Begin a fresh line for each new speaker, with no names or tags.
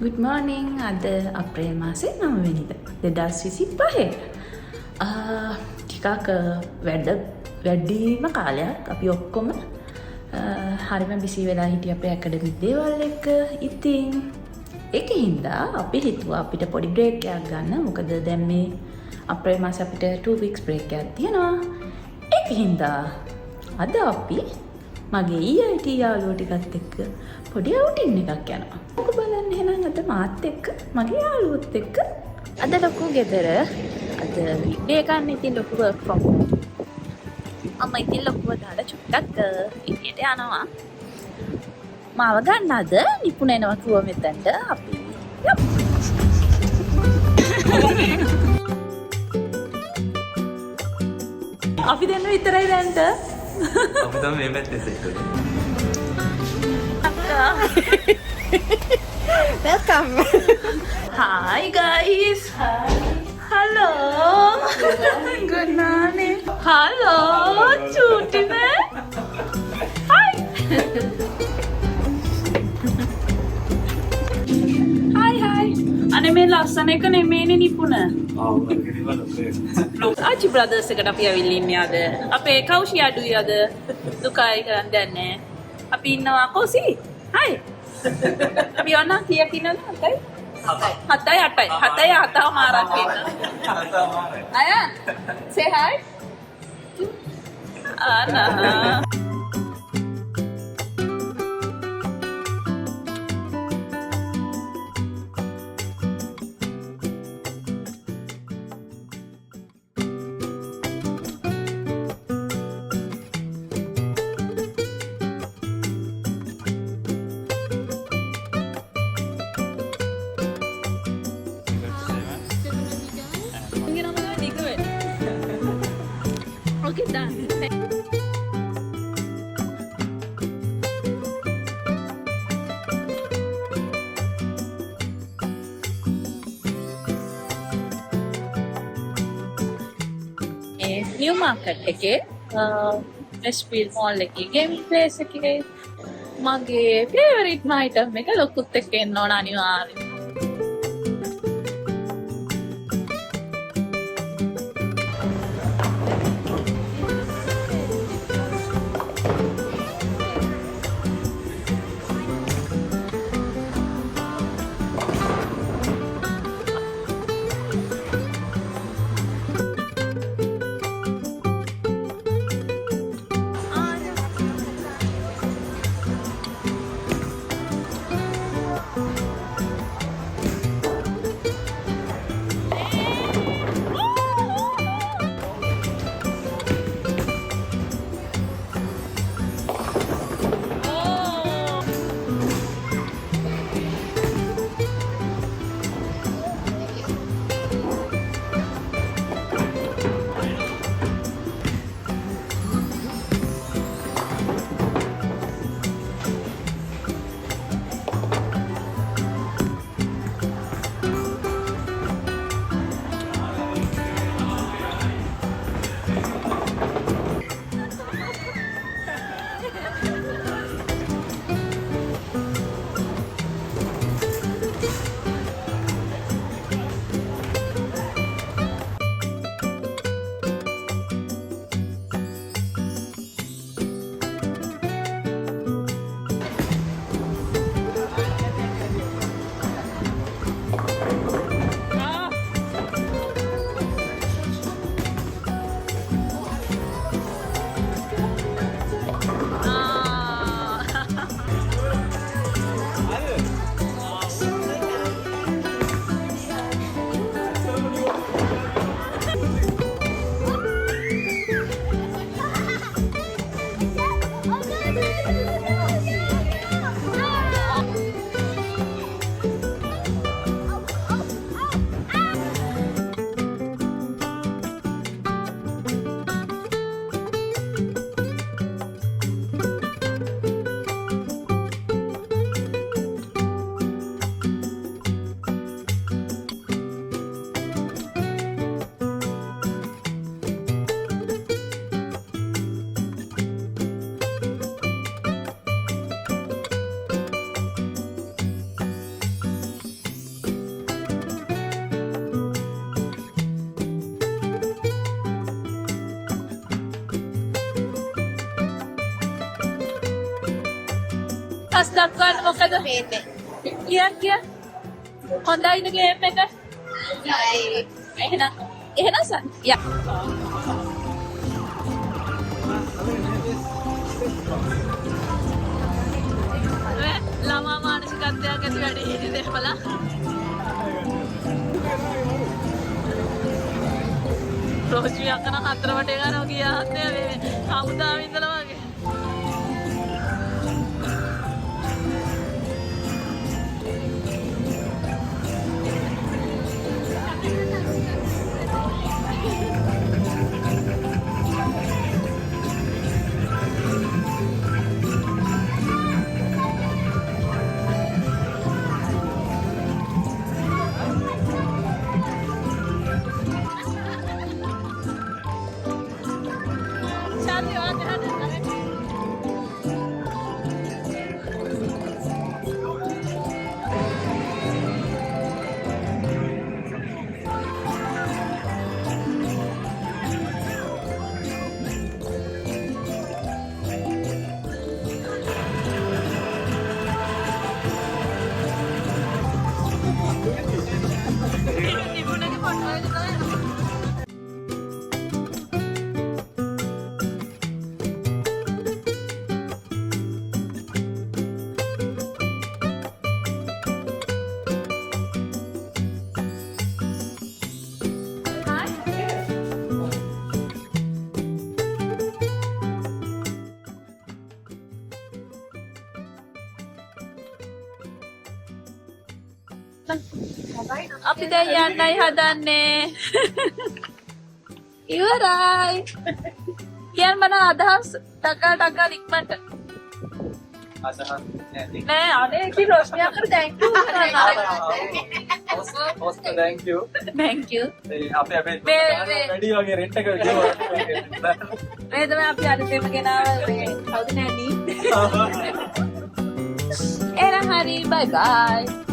Good morning. අද අප්‍රේල් මාසේ 9 වෙනිදා 2025. ටිකක් වැඩිම කාලයක් අපි ඔක්කොම හරිම බිසි වෙලා හිටිය අපේ ඇකඩමික් දේවල් එක්ක. ඉතින් ඒකින්ද අපි හිතුවා අපිට පොඩි බ්‍රේක් එකක් ගන්න. මොකද දැන් මේ අප්‍රේල් මාසේ අපිට 2 weeks break එකක් තියෙනවා. ඒකින්ද අද අපි මගේ EIT යාළුවෝ ටිකත් එක්ක පොඩි අවුටින් එකක් යනවා. ඔක බලන්න එහෙනම් අද මාත් එක්ක මගේ යාළුවොත් එක්ක අද ලොකු ගෙදර අද වීඩියෝ ගන්න ඉතින් ලොකු work from home. අම්මා ඉතින් ලොකුව දාලා චුට්ටක් එළියට යනවා. මාව ගන්න අද නිපුණ එනවා කිව්ව මෙතනට අපි යමු. අපි දෙන්න විතරයි දැන්ට.
අපි තමයි මේ පැත්තේ සෙට් වෙන්නේ.
Welcome. Hi guys. Hi. Hello. Good morning. Hello. Chuti man. Hi. Hi. අනේ මේ ලස්සන එක නෙමෙයිනේ නිපුණ. ආචි බ්‍රදර්ස් එකට අපි ඇවිල්ලා ඉන්නේ අද. අපේ කෞෂි අඩුයි අද. දුකයි කරන් දැන්නේ. අපි ඉන්නවා කෝසි. Hi. අපි යනවා කීයක් ඉන්නවද? 7යි 8යි මාරක් ඉන්න. අයන් say hi. අනා Okay, done. New market එකේ Westfield Mall එකේ gaming place එකේ මගේ favorite item එක ලොකුත් එක්ක එන්න ඕන අනිවාර්යයෙන්. අදහස් දක්වන්න මොකද කියන්න හොඳයිද ගේම් එක එහෙනම් සන් ළමා මානසිකත්වයක් ඇති වැඩි හිටි දෙපලා රෝජි අකන හතර වටේ ගන්නවා කියන්නේ මේ හමුදාවේ ඉඳලා වගේ. අපි දැන් යන්නයි හදන්නේ. ඉවරයි. කියන්න මන අදහස් ටකා ඉක්මනට.
අදහස්
නෑ අනේ කි රොෂ්නිය අක්කර thank you.
thank you.
Thank you.
අපේ වැඩි වගේ රෙන්ට් එක ගෙවුවා.
මේ තමයි අපි අලුතෙන්ම ගෙනාව මේ කවුද නැණි. එහෙනම් හරි bye bye.